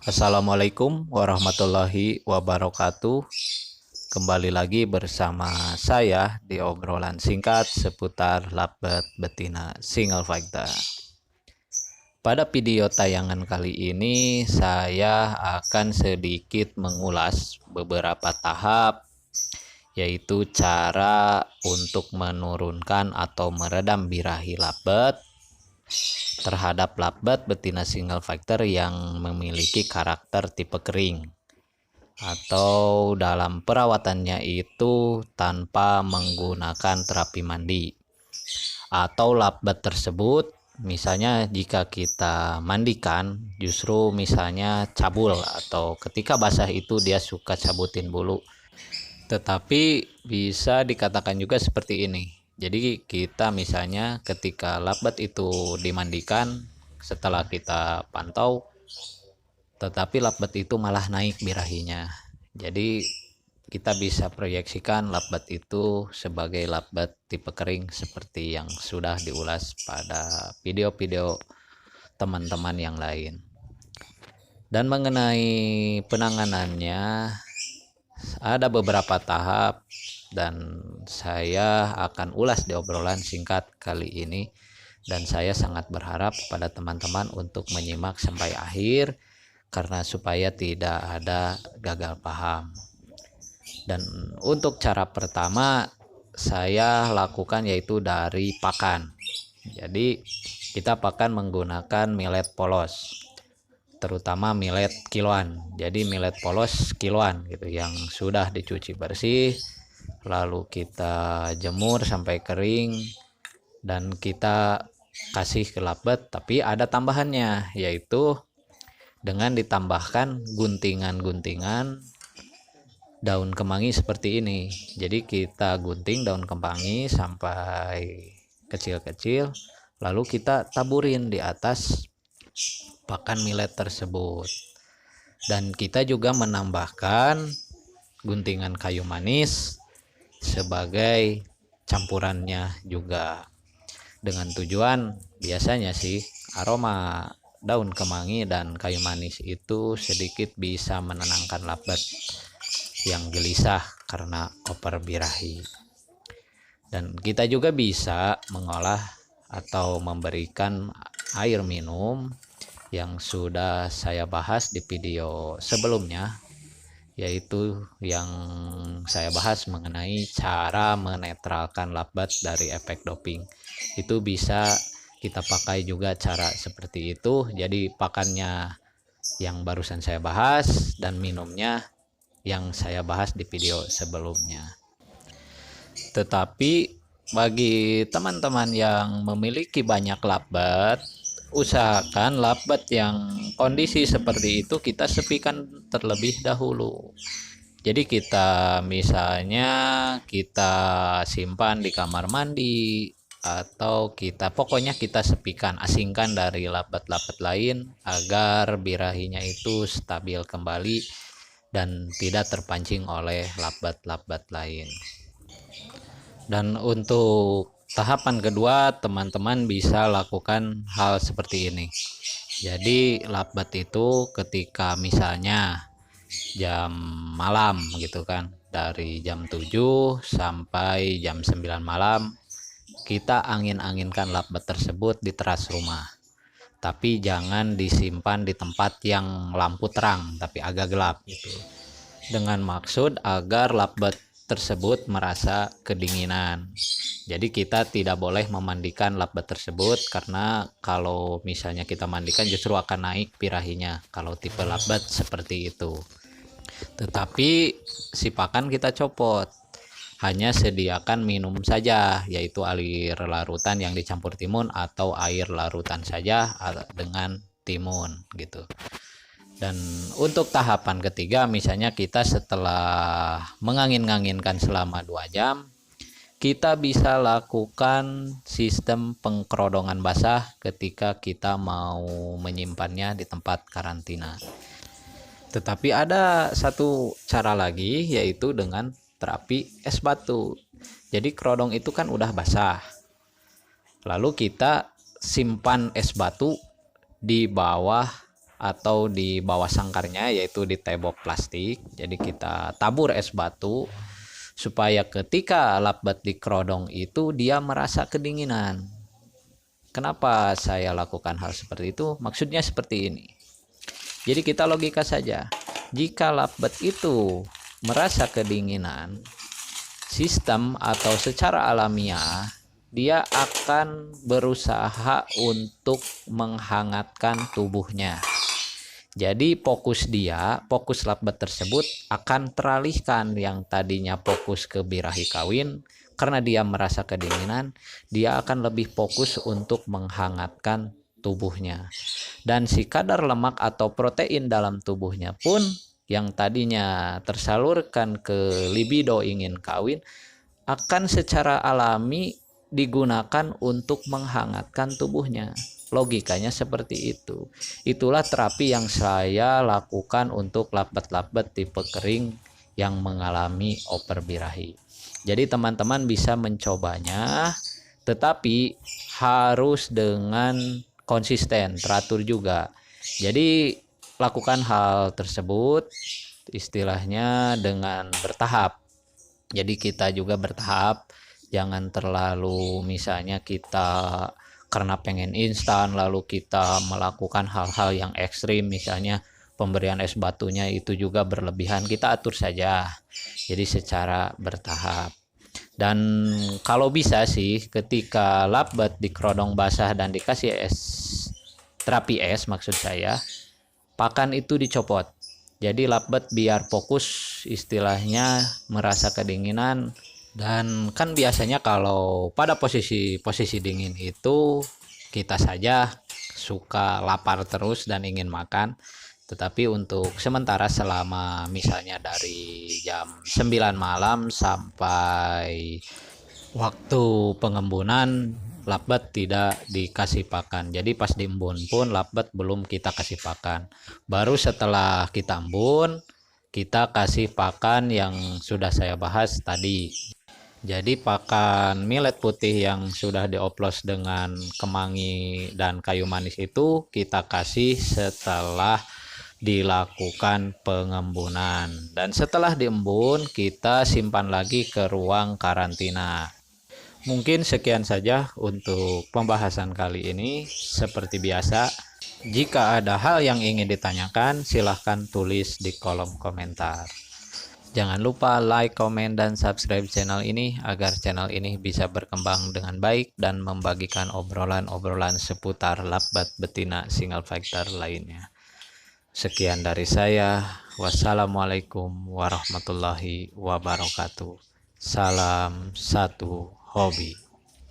Assalamualaikum warahmatullahi wabarakatuh. Kembali lagi bersama saya di obrolan singkat seputar labet betina single fighter. Pada video tayangan kali ini saya akan sedikit mengulas beberapa tahap, yaitu cara untuk menurunkan atau meredam birahi labet terhadap labet betina single fighter yang memiliki karakter tipe kering, atau dalam perawatannya itu tanpa menggunakan terapi mandi. Atau labet tersebut misalnya jika kita mandikan justru misalnya cabul, atau ketika basah itu dia suka cabutin bulu. Tetapi bisa dikatakan juga seperti ini. Jadi kita misalnya ketika labet itu dimandikan, setelah kita pantau tetapi labet itu malah naik birahinya. Jadi kita bisa proyeksikan labet itu sebagai labet tipe kering seperti yang sudah diulas pada video-video teman-teman yang lain. Dan mengenai penanganannya ada beberapa tahap dan saya akan ulas di obrolan singkat kali ini, dan saya sangat berharap pada teman-teman untuk menyimak sampai akhir karena supaya tidak ada gagal paham. Dan untuk cara pertama saya lakukan yaitu dari pakan. Jadi kita pakan menggunakan millet polos, terutama millet kiloan. Jadi millet polos kiloan gitu yang sudah dicuci bersih, lalu kita jemur sampai kering dan kita kasih ke labet. Tapi ada tambahannya, yaitu dengan ditambahkan guntingan-guntingan daun kemangi seperti ini. Jadi kita gunting daun kemangi sampai kecil-kecil, lalu kita taburin di atas pakan millet tersebut. Dan kita juga menambahkan guntingan kayu manis sebagai campurannya juga, dengan tujuan biasanya sih aroma daun kemangi dan kayu manis itu sedikit bisa menenangkan labet yang gelisah karena koper birahi. Dan kita juga bisa mengolah atau memberikan air minum yang sudah saya bahas di video sebelumnya, yaitu yang saya bahas mengenai cara menetralkan labet dari efek doping. Itu bisa kita pakai juga cara seperti itu. Jadi pakannya yang barusan saya bahas dan minumnya yang saya bahas di video sebelumnya. Tetapi bagi teman-teman yang memiliki banyak labet, usahakan labet yang kondisi seperti itu kita sepikan terlebih dahulu. Jadi kita misalnya kita simpan di kamar mandi, atau pokoknya kita sepikan, asingkan dari labet-labet lain agar birahinya itu stabil kembali dan tidak terpancing oleh labet-labet lain. Dan untuk tahapan kedua, teman-teman bisa lakukan hal seperti ini. Jadi labet itu ketika misalnya jam malam gitu kan, dari jam 7 sampai jam 9 malam kita angin-anginkan labet tersebut di teras rumah. Tapi jangan disimpan di tempat yang lampu terang tapi agak gelap gitu. Dengan maksud agar labet tersebut merasa kedinginan. Jadi kita tidak boleh memandikan labet tersebut, karena kalau misalnya kita mandikan justru akan naik birahinya kalau tipe labet seperti itu. Tetapi si pakan kita copot, hanya sediakan minum saja, yaitu air larutan yang dicampur timun atau air larutan saja dengan timun gitu. Dan untuk tahapan ketiga, misalnya kita setelah mengangin-anginkan selama 2 jam, kita bisa lakukan sistem pengkerodongan basah ketika kita mau menyimpannya di tempat karantina. Tetapi ada satu cara lagi, yaitu dengan terapi es batu. Jadi kerodong itu kan udah basah, lalu kita simpan es batu di bawah atau di bawah sangkarnya, yaitu di tembok plastik. Jadi kita tabur es batu supaya ketika lakbat dikerodong itu dia merasa kedinginan. Kenapa saya lakukan hal seperti itu? Maksudnya seperti ini. Jadi kita logika saja. Jika lakbat itu merasa kedinginan, sistem atau secara alamiah dia akan berusaha untuk menghangatkan tubuhnya. Jadi fokus lakbat tersebut akan teralihkan, yang tadinya fokus ke birahi kawin, karena dia merasa kedinginan, dia akan lebih fokus untuk menghangatkan tubuhnya. Dan si kadar lemak atau protein dalam tubuhnya pun yang tadinya tersalurkan ke libido ingin kawin akan secara alami digunakan untuk menghangatkan tubuhnya. Logikanya seperti itu. Itulah terapi yang saya lakukan untuk lakbat-lakbat tipe kering yang mengalami over birahi. Jadi teman-teman bisa mencobanya, tetapi harus dengan konsisten, teratur juga. Jadi lakukan hal tersebut istilahnya dengan bertahap. Jadi kita juga bertahap, jangan terlalu misalnya kita karena pengen instan lalu kita melakukan hal-hal yang ekstrim, misalnya pemberian es batunya itu juga berlebihan. Kita atur saja, jadi secara bertahap. Dan kalau bisa sih ketika lakbat dikerodong basah dan dikasih es, terapi es maksud saya, pakan itu dicopot. Jadi lakbat biar fokus istilahnya merasa kedinginan. Dan kan biasanya kalau pada posisi dingin itu kita saja suka lapar terus dan ingin makan. Tetapi untuk sementara selama misalnya dari jam 9 malam sampai waktu pengembunan, lakbat tidak dikasih pakan. Jadi pas diembun pun lakbat belum kita kasih pakan. Baru setelah kita embun, kita kasih pakan yang sudah saya bahas tadi. Jadi pakan millet putih yang sudah dioplos dengan kemangi dan kayu manis itu kita kasih setelah dilakukan pengembunan. Dan setelah diembun kita simpan lagi ke ruang karantina. Mungkin sekian saja untuk pembahasan kali ini. Seperti biasa, jika ada hal yang ingin ditanyakan, silahkan tulis di kolom komentar. Jangan lupa like, komen, dan subscribe channel ini agar channel ini bisa berkembang dengan baik dan membagikan obrolan-obrolan seputar lakbat betina single factor lainnya. Sekian dari saya. Wassalamualaikum warahmatullahi wabarakatuh. Salam satu hobi.